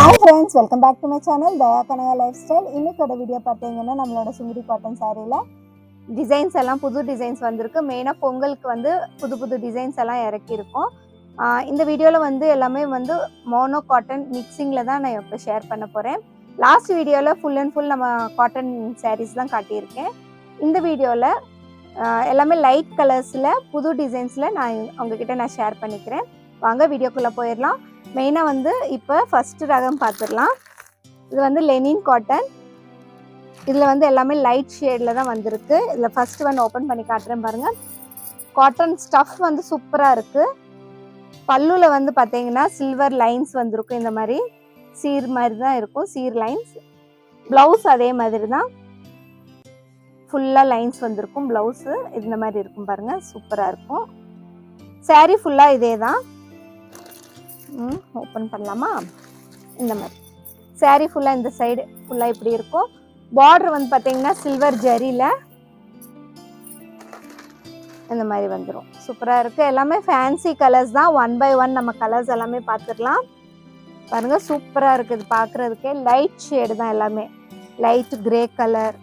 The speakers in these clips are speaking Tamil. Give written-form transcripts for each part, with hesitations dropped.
Hi friends, welcome back to my channel Daya Kanaya Lifestyle. இன்னைக்கோட வீடியோ பார்த்தீங்கன்னா நம்மளோட சுங்குடி காட்டன் சாரியில டிசைன்ஸ் எல்லாம் புது டிசைன்ஸ் வந்திருக்கு. மெயினாக பொங்கலுக்கு வந்து புது புது டிசைன்ஸ் எல்லாம் இறக்கியிருக்கோம். இந்த வீடியோவில் வந்து எல்லாமே வந்து மோனோ காட்டன் மிக்சிங்கில் தான் நான் இப்போ ஷேர் பண்ண போகிறேன். லாஸ்ட் வீடியோவில் ஃபுல் அண்ட் ஃபுல் நம்ம காட்டன் சாரீஸ் தான் காட்டியிருக்கேன். இந்த வீடியோவில் எல்லாமே லைட் கலர்ஸில் புது டிசைன்ஸில் நான் உங்ககிட்ட நான் ஷேர் பண்ணிக்கிறேன். வாங்க வீடியோக்குள்ளே போயிடலாம். மெயினாக வந்து இப்போ ஃபஸ்ட்டு ரகம் பார்த்துடலாம். இது வந்து லெனின் காட்டன். இதில் வந்து எல்லாமே லைட் ஷேடில் தான் வந்திருக்கு. இதில் ஃபஸ்ட்டு வந்து ஓப்பன் பண்ணி காட்டுறேன் பாருங்கள். காட்டன் ஸ்டஃப் வந்து சூப்பராக இருக்குது. பல்லுவில் வந்து பார்த்தீங்கன்னா சில்வர் லைன்ஸ் வந்திருக்கும். இந்த மாதிரி சீர் மாதிரி தான் இருக்கும், சீர் லைன்ஸ். ப்ளவுஸ் அதே மாதிரி தான் ஃபுல்லாக லைன்ஸ் வந்திருக்கும். ப்ளவுஸு இந்த மாதிரி இருக்கும் பாருங்கள், சூப்பராக இருக்கும். சாரீ ஃபுல்லாக இதே தான். ஓப்பன் பண்ணலாமா? இந்த மாதிரி சாரீ ஃபுல்லாக இந்த சைடு ஃபுல்லாக இப்படி இருக்கும். பார்டர் வந்து பார்த்தீங்கன்னா சில்வர் ஜரியில் இந்த மாதிரி வந்துடும். சூப்பராக இருக்குது. எல்லாமே ஃபேன்சி கலர்ஸ் தான். 1 by 1 நம்ம கலர்ஸ் எல்லாமே பார்த்துடலாம். பாருங்கள், சூப்பராக இருக்குது பார்க்குறதுக்கே. லைட் ஷேடு தான் எல்லாமே. Light grey colour.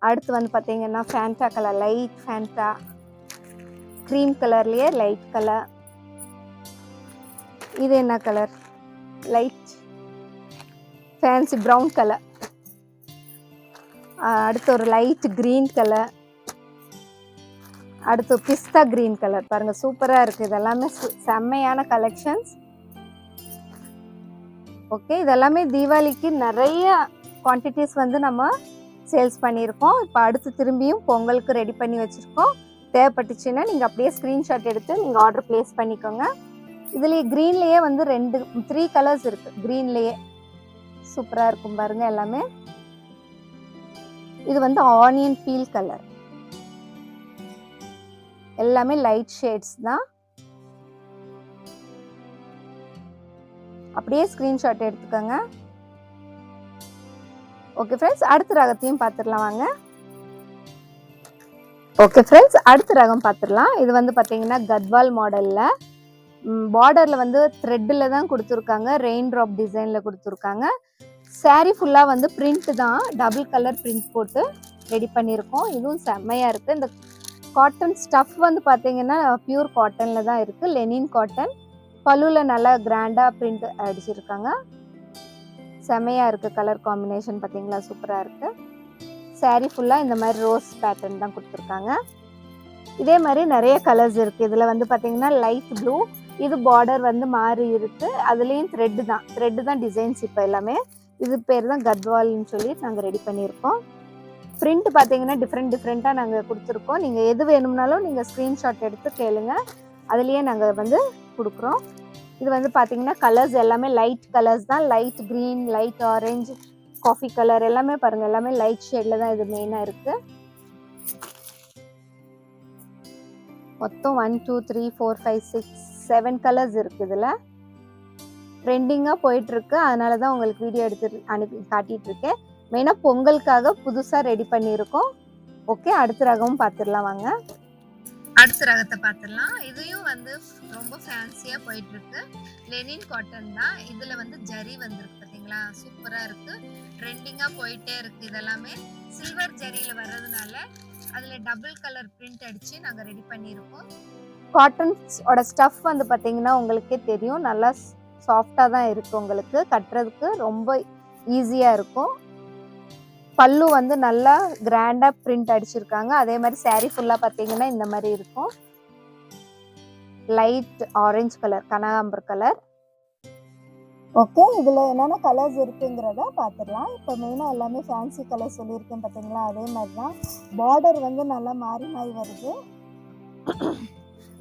அடுத்து வந்து பார்த்தீங்கன்னா Fanta colour, light Fanta. Cream கலர்லேயே லைட் கலர். இது என்ன colour? Light fancy brown colour. அடுத்து ஒரு லைட் க்ரீன் கலர். அடுத்து பிஸ்தா க்ரீன் கலர். பாருங்கள், சூப்பராக இருக்குது. இதெல்லாமே செம்மையான கலெக்ஷன்ஸ். ஓகே, இதெல்லாமே தீபாவளிக்கு நிறைய குவான்டிட்டிஸ் வந்து நம்ம சேல்ஸ் பண்ணியிருக்கோம். இப்போ அடுத்து திரும்பியும் பொங்கலுக்கு ரெடி பண்ணி வச்சுருக்கோம். தேவைப்பட்டுச்சுன்னா நீங்கள் அப்படியே ஸ்க்ரீன்ஷாட் எடுத்து நீங்கள் ஆர்டர் ப்ளேஸ் பண்ணிக்கோங்க. இதுலேயே க்ரீன்லேயே வந்து 3 கலர்ஸ் இருக்குது. க்ரீன்லேயே சூப்பராக இருக்கும் பாருங்கள் எல்லாமே. இது வந்து ஆனியன் பீல் கலர். எல்லாமே லைட் ஷேட்ஸ் தான். அப்படியே ஸ்க்ரீன்ஷாட் எடுத்துக்கோங்க. ஓகே ஃப்ரெண்ட்ஸ், அடுத்த ரகத்தையும் பார்த்துடலாம் வாங்க. ஓகே ஃப்ரெண்ட்ஸ், அடுத்த ரகம் பார்த்துடலாம். இது வந்து பார்த்தீங்கன்னா கத்வால் மாடலில் பார்டரில் வந்து த்ரெட்டில் தான் கொடுத்துருக்காங்க. ரெயின் ட்ராப் டிசைனில் கொடுத்துருக்காங்க. சாரீ ஃபுல்லாக வந்து பிரிண்ட் தான், டபுள் கலர் பிரிண்ட் போட்டு ரெடி பண்ணியிருக்கோம். இதுவும் செம்மையாக இருக்குது. இந்த காட்டன் ஸ்டஃப் வந்து பார்த்தீங்கன்னா பியூர் காட்டனில் தான் இருக்குது, லெனின் காட்டன். பல்லுவில் நல்லா கிராண்டாக பிரிண்ட் அடிச்சிருக்காங்க. செம்மையாக இருக்குது. கலர் காம்பினேஷன் பார்த்தீங்களா, சூப்பராக இருக்குது. சாரீ ஃபுல்லாக இந்த மாதிரி ரோஸ் பேட்டர்ன் தான் கொடுத்துருக்காங்க. இதே மாதிரி நிறைய கலர்ஸ் இருக்குது. இதில் வந்து பார்த்தீங்கன்னா லைட் ப்ளூ. இது பார்டர் வந்து மாறி இருக்குது. அதுலேயும் த்ரெட்டு தான் டிசைன்ஸ். இப்போ எல்லாமே இது பேர் தான் கத்வால்னு சொல்லி நாங்கள் ரெடி பண்ணியிருக்கோம். பிரிண்ட் பார்த்தீங்கன்னா டிஃப்ரெண்ட்டாக நாங்கள் கொடுத்துருக்கோம். நீங்கள் எது வேணும்னாலும் நீங்கள் ஸ்க்ரீன்ஷாட் எடுத்து கேளுங்க, அதுலேயே நாங்கள் வந்து கொடுக்குறோம். இது வந்து பார்த்தீங்கன்னா கலர்ஸ் எல்லாமே லைட் கலர்ஸ் தான். Light green, light orange, coffee colour எல்லாமே பாருங்கள், எல்லாமே லைட் ஷேடில் தான் இது மெயினாக இருக்குது. மொத்தம் 1 2 3 4 5 6 7 கலர்ஸ் இருக்குது. இதில் ட்ரெண்டிங்காக போயிட்டுருக்கு. அதனால தான் உங்களுக்கு வீடியோ எடுத்து காட்டிகிட்டு இருக்கேன். மெயினாக பொங்கலுக்காக புதுசாக ரெடி பண்ணியிருக்கோம். ஓகே, அடுத்த ரகமும் பார்த்துடலாம் வாங்க. அடுத்த ரகத்தை பார்த்துடலாம். இதையும் வந்து ரொம்ப ஃபேன்சியாக போயிட்டுருக்கு. லெனின் காட்டன் தான். இதில் வந்து ஜரி வந்துருக்கு பார்த்தீங்களா, சூப்பராக இருக்குது. ட்ரெண்டிங்காக போயிட்டே இருக்குது. இதெல்லாமே சில்வர் ஜரியில் வர்றதுனால அதில் டபுள் கலர் பிரிண்ட் அடித்து நாங்கள் ரெடி பண்ணியிருக்கோம். காட்டன்ஸோட ஸ்டஃப் வந்து பார்த்தீங்கன்னா உங்களுக்கே தெரியும், நல்லா சாஃப்டாக தான் இருக்குது. உங்களுக்கு கட்டுறதுக்கு ரொம்ப ஈஸியாக இருக்கும். பல்லு வந்து நல்லா கிராண்டாக பிரிண்ட் அடிச்சிருக்காங்க. அதே மாதிரி சாரீ ஃபுல்லாக பார்த்தீங்கன்னா இந்த மாதிரி இருக்கும். லைட் ஆரஞ்சு கலர், கனகாம்பர் கலர். ஓகே, இதில் என்னென்ன கலர்ஸ் இருக்குங்கிறத பார்த்துடலாம். இப்போ மெயினாக எல்லாமே ஃபேன்சி கலர் சொல்லியிருக்கேன் பார்த்தீங்களா, அதே மாதிரி தான். பார்டர் வந்து நல்லா மாறி வருது.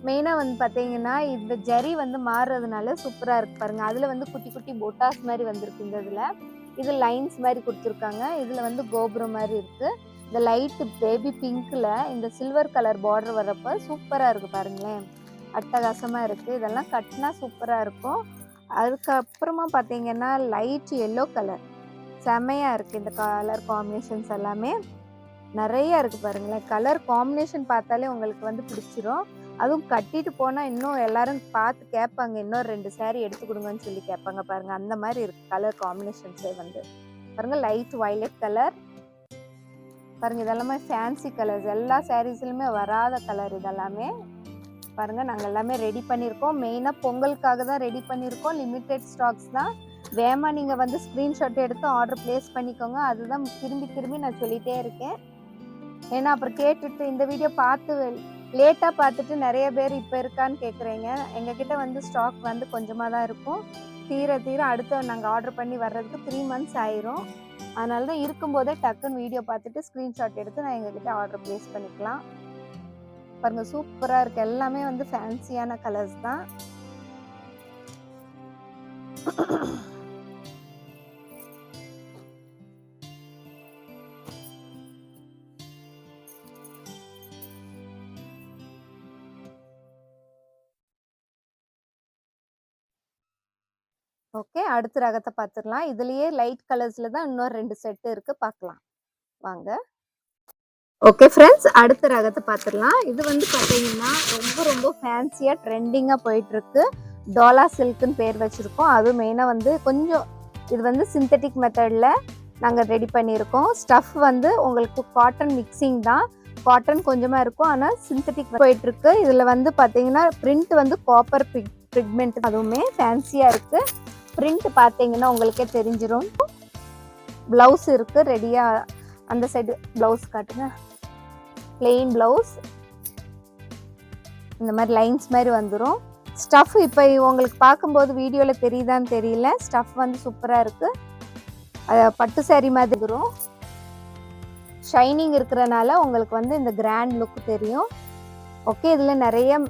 மெயினாக வந்து பார்த்தீங்கன்னா இந்த ஜரி வந்து மாறுறதுனால சூப்பராக இருக்குது பாருங்கள். அதில் வந்து குட்டி குட்டி பொட்டாஸ் மாதிரி வந்திருக்கு. இந்த இது லைன்ஸ் மாதிரி கொடுத்துருக்காங்க. இதில் வந்து கோபுரம் மாதிரி இருக்குது. இந்த லைட்டு பேபி பிங்க்கில் இந்த சில்வர் கலர் பார்டர் வர்றப்போ சூப்பராக இருக்குது பாருங்களேன், அட்டகாசமாக இருக்குது. இதெல்லாம் கட்டினா சூப்பராக இருக்கும். அதுக்கப்புறமா பார்த்தீங்கன்னா லைட் எல்லோ கலர் செம்மையாக இருக்குது. இந்த கலர் காம்பினேஷன்ஸ் எல்லாமே நிறைய இருக்குது பாருங்களேன். கலர் காம்பினேஷன் பார்த்தாலே உங்களுக்கு வந்து பிடிச்சிரும். அதுவும் கட்டிட்டு போனால் இன்னும் எல்லாரும் பார்த்து கேட்பாங்க, இன்னும் 2 saree எடுத்து கொடுங்கன்னு சொல்லி கேட்பாங்க பாருங்க. அந்த மாதிரி இருக்கு கலர் காம்பினேஷன்ஸே வந்து பாருங்க. லைட் வயலட் கலர் பாருங்க. இதெல்லாமே ஃபேன்சி கலர்ஸ், எல்லா சாரீஸ்லையுமே வராத கலர் இதெல்லாமே பாருங்க. நாங்கள் எல்லாமே ரெடி பண்ணியிருக்கோம். மெயினாக பொங்கலுக்காக தான் ரெடி பண்ணியிருக்கோம். லிமிட்டெட் ஸ்டாக்ஸ் தான். வேமா நீங்கள் வந்து ஸ்க்ரீன்ஷாட் எடுத்து ஆர்டர் பிளேஸ் பண்ணிக்கோங்க. அதுதான் திரும்பி திரும்பி நான் சொல்லிகிட்டே இருக்கேன். ஏன்னா அப்புறம் கேட்டுட்டு இந்த வீடியோ பார்த்து லேட்டாக பார்த்துட்டு நிறைய பேர் இப்போ இருக்கான்னு கேட்குறீங்க. எங்ககிட்ட வந்து ஸ்டாக் வந்து கொஞ்சமாக தான் இருக்கும். தீர அடுத்து நாங்கள் ஆர்டர் பண்ணி வர்றதுக்கு 3 months ஆயிரும். அதனால தான் இருக்கும்போதே டக்குன்னு வீடியோ பார்த்துட்டு ஸ்க்ரீன்ஷாட் எடுத்து நான் எங்ககிட்ட ஆர்டர் பிளேஸ் பண்ணிக்கலாம். பாருங்க சூப்பராக இருக்கு. எல்லாமே வந்து ஃபேன்சியான கலர்ஸ் தான். ஓகே, அடுத்த ரகத்தை பார்த்துடலாம். இதுலயே லைட் கலர்ஸ்ல தான் இன்னொரு 2 செட் இருக்கு, பார்க்கலாம் வாங்க. ஓகே ஃப்ரெண்ட்ஸ், அடுத்த ரகத்தை பார்த்துடலாம். இது வந்து பார்த்தீங்கன்னா ரொம்ப ரொம்ப ஃபேன்சியாக ட்ரெண்டிங்காக போயிட்டுருக்கு. டோலா சில்க்குன்னு பேர் வச்சுருக்கோம். அதுவும் மெயினாக வந்து கொஞ்சம் இது வந்து சிந்தட்டிக் மெத்தடில் நாங்கள் ரெடி பண்ணியிருக்கோம். ஸ்டஃப் வந்து உங்களுக்கு காட்டன் மிக்சிங் தான், காட்டன் கொஞ்சமாக இருக்கும், ஆனால் சிந்தட்டிக் போயிட்டுருக்கு. இதில் வந்து பார்த்தீங்கன்னா பிரிண்ட் வந்து காப்பர் பிக்மெண்ட், அதுவுமே ஃபேன்சியாக இருக்குது. பிரிண்ட் பார்த்தீங்கன்னா உங்களுக்கே தெரிஞ்சிடும். ப்ளவுஸ் இருக்குது ரெடியாக. அந்த சைடு ப்ளவுஸ் காட்டுங்க. பிளெயின் ப்ளவுஸ், இந்த மாதிரி லைன்ஸ் மாதிரி வந்துடும். ஸ்டஃப் இப்போ உங்களுக்கு பார்க்கும்போது வீடியோவில் தெரியுதான்னு தெரியல. ஸ்டஃப் வந்து சூப்பராக இருக்குது. பட்டு சாரி மாதிரி வரும். ஷைனிங் இருக்கிறனால உங்களுக்கு வந்து இந்த கிராண்ட் லுக் தெரியும். ஓகே, இதில் நிறைய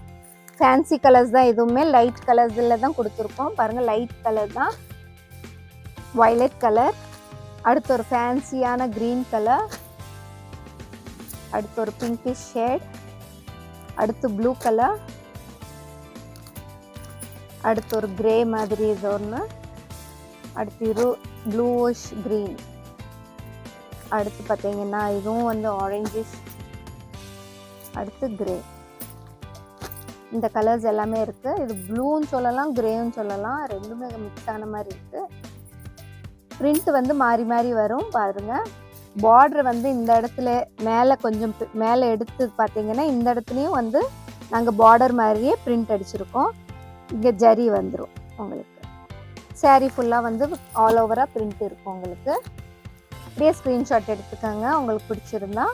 ஃபேன்சி கலர்ஸ் தான். இதுவுமே லைட் கலர்ஸில் தான் கொடுத்துருக்கோம். பாருங்கள், லைட் கலர் தான். வயலட் கலர், அடுத்து ஒரு ஃபேன்சியான க்ரீன் கலர், அடுத்து ஒரு பிங்கிஷ் ஷேட், அடுத்து ப்ளூ கலர், அடுத்து ஒரு கிரே மாதிரி இது ஒன்று, அடுத்து ப்ளூஷ் க்ரீன், அடுத்து பார்த்தீங்கன்னா இதுவும் வந்து ஆரஞ்சிஷ், அடுத்து கிரே. இந்த கலர்ஸ் எல்லாமே இருக்குது. இது ப்ளூன்னு சொல்லலாம், கிரேன்னு சொல்லலாம், ரெண்டுமே மிக்ஸ் ஆன மாதிரி இருக்குது. பிரிண்ட் வந்து மாறி மாறி வரும் பாருங்கள். பார்டர் வந்து இந்த இடத்துல மேலே கொஞ்சம் மேலே எடுத்து பார்த்தீங்கன்னா இந்த இடத்துலையும் வந்து நாங்கள் பார்டர் மாதிரியே பிரிண்ட் அடிச்சிருக்கோம். இங்கே ஜரி வந்துடும் உங்களுக்கு. சாரீ ஃபுல்லாக வந்து ஆல் ஓவராக பிரிண்ட் இருக்கும் உங்களுக்கு. அப்படியே ஸ்க்ரீன்ஷாட் எடுத்துக்கோங்க உங்களுக்கு பிடிச்சிருந்தா.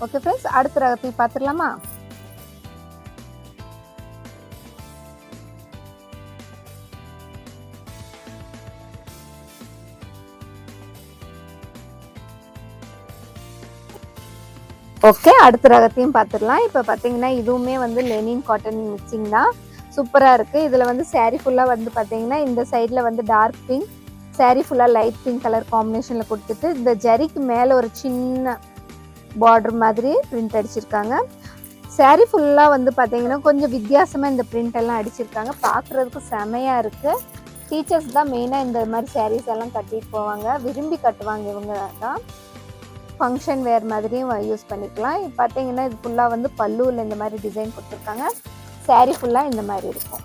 ஓகே ஃப்ரெண்ட்ஸ், அடுத்த ரகத்தை பார்த்துடலாமா? ஓகே, அடுத்த ரகத்தையும் பார்த்துடலாம். இப்போ பார்த்தீங்கன்னா இதுவுமே வந்து லெனின் காட்டன் மிக்சிங் தான். சூப்பராக இருக்குது. இதில் வந்து சாரீ ஃபுல்லாக வந்து பார்த்தீங்கன்னா இந்த சைடில் வந்து டார்க் பிங்க், சாரீ ஃபுல்லாக லைட் பிங்க் கலர் காம்பினேஷனில் கொடுத்துட்டு இந்த ஜரிக்கு மேலே ஒரு சின்ன பார்டர் மாதிரி பிரிண்ட் அடிச்சிருக்காங்க. சாரீ ஃபுல்லாக வந்து பார்த்தீங்கன்னா கொஞ்சம் வித்தியாசமாக இந்த பிரிண்ட் எல்லாம் அடிச்சிருக்காங்க. பார்க்குறதுக்கு செமையாக இருக்குது. டீச்சர்ஸ் தான் மெயினாக இந்த மாதிரி சாரீஸ் எல்லாம் கட்டிட்டு போவாங்க, விரும்பி கட்டுவாங்க. இவங்க தான் ஃபங்க்ஷன் வேர் மாதிரியும் யூஸ் பண்ணிக்கலாம். இப்போ பார்த்தீங்கன்னா இது ஃபுல்லாக வந்து பல்லுவில் இந்த மாதிரி டிசைன் கொடுத்துருக்காங்க. சாரீ ஃபுல்லாக இந்த மாதிரி இருக்கும்.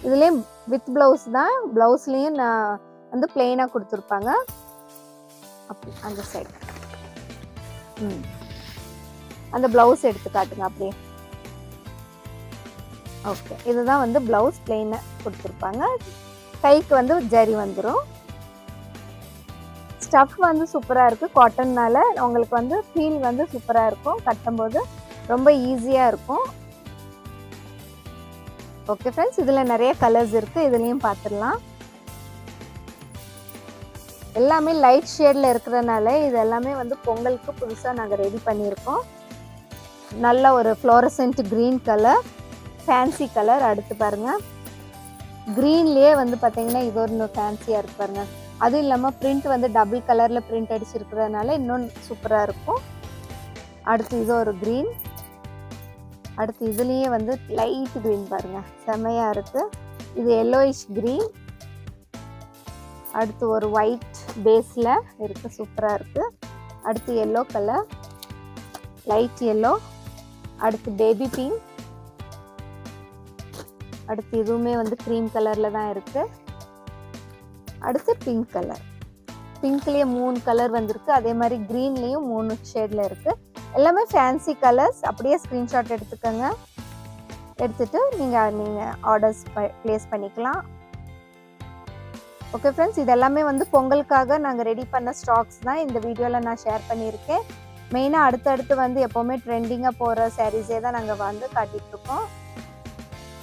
இதுலேயும் வித் ப்ளவுஸ் தான். ப்ளவுஸ்லேயும் நான் வந்து பிளெயினாக கொடுத்துருப்பாங்க. அப்படி அந்த சைடு அந்த ப்ளவுஸ் எடுத்து காட்டுங்க அப்படியே. ஓகே, இதுதான் வந்து ப்ளவுஸ் பிளெயினாக கொடுத்துருப்பாங்க. கைக்கு வந்து ஜரி வந்துடும். ஸ்டஃப் வந்து சூப்பராக இருக்குது. காட்டன்னால உங்களுக்கு வந்து ஃபீல் வந்து சூப்பராக இருக்கும். கட்டும்போது ரொம்ப ஈஸியாக இருக்கும். ஓகே ஃப்ரெண்ட்ஸ், இதில் நிறைய கலர்ஸ் இருக்குது. இதுலேயும் பார்த்துடலாம். எல்லாமே லைட் ஷேடில் இருக்கிறதுனால இது எல்லாமே வந்து பொங்கலுக்கு புதுசாக நாங்கள் ரெடி பண்ணியிருக்கோம். நல்ல ஒரு fluorescent green colour, fancy colour. அடுத்து பாருங்கள், க்ரீன்லேயே வந்து பார்த்தீங்கன்னா இது ஒரு ஃபேன்சியாக இருக்கு பாருங்கள். அதுவும் இல்லாமல் பிரிண்ட் வந்து டபுள் கலரில் பிரிண்ட் அடிச்சிருக்கிறதுனால இன்னும் சூப்பராக இருக்கும். அடுத்து இது ஒரு க்ரீன், அடுத்து இதுலேயே வந்து லைட் க்ரீன் பாருங்கள், செமையாக இருக்குது. இது எல்லோயிஷ் க்ரீன், அடுத்து ஒரு ஒயிட் பேஸில் இருக்குது, சூப்பராக இருக்குது. அடுத்து எல்லோ கலர், லைட் எல்லோ. அடுத்து பேபி பிங்க். அடுத்து இதுவுமே வந்து க்ரீம் கலரில் தான் இருக்குது. அடுத்து பிங்க் கலர். பிங்க்லேயே 3 கலர் வந்திருக்கு. அதே மாதிரி க்ரீன்லேயும் 3 ஷேடில் இருக்குது. எல்லாமே ஃபேன்சி கலர்ஸ். அப்படியே ஸ்க்ரீன்ஷாட் எடுத்துக்கோங்க. எடுத்துகிட்டு நீங்கள் ஆர்டர்ஸ் ப்ளேஸ் பண்ணிக்கலாம். ஓகே ஃப்ரெண்ட்ஸ், இது எல்லாமே வந்து பொங்கலுக்காக நாங்கள் ரெடி பண்ண ஸ்டாக்ஸ் தான் இந்த வீடியோவில் நான் ஷேர் பண்ணியிருக்கேன். மெயினாக அடுத்தடுத்து வந்து எப்போவுமே ட்ரெண்டிங்காக போகிற சாரீஸே தான் நாங்கள் வந்து காட்டிகிட்ருக்கோம்.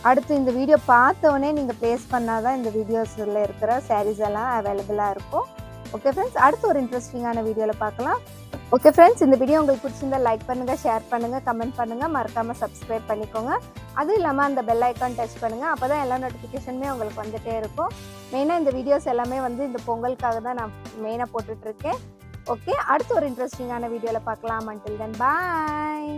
அடுத்து இந்த வீடியோ பார்த்தோன்னே நீங்கள் ப்ளேஸ் பண்ணால் தான் இந்த வீடியோஸில் இருக்கிற சாரீஸ் எல்லாம் அவைலபிளாக இருக்கும். ஓகே ஃப்ரெண்ட்ஸ், அடுத்து ஒரு இன்ட்ரெஸ்டிங்கான வீடியோவில் பார்க்கலாம். ஓகே ஃப்ரெண்ட்ஸ், இந்த வீடியோ உங்களுக்கு பிடிச்சிருந்தா லைக் பண்ணுங்கள், ஷேர் பண்ணுங்கள், கமெண்ட் பண்ணுங்கள், மறக்காமல் சப்ஸ்கிரைப் பண்ணிக்கோங்க. அதுவும் இல்லாமல் அந்த பெல் ஐக்கான் டச் பண்ணுங்கள். அப்போ தான் எல்லா நோட்டிஃபிகேஷனுமே உங்களுக்கு வந்துகிட்டே இருக்கும். மெயினாக இந்த வீடியோஸ் எல்லாமே வந்து இந்த பொங்கலுக்காக தான் நான் மெயினாக போட்டுட்ருக்கேன். ஓகே, அடுத்து ஒரு இன்ட்ரெஸ்டிங்கான வீடியோவில் பார்க்கலாம். அன்டில் தென் பாய்.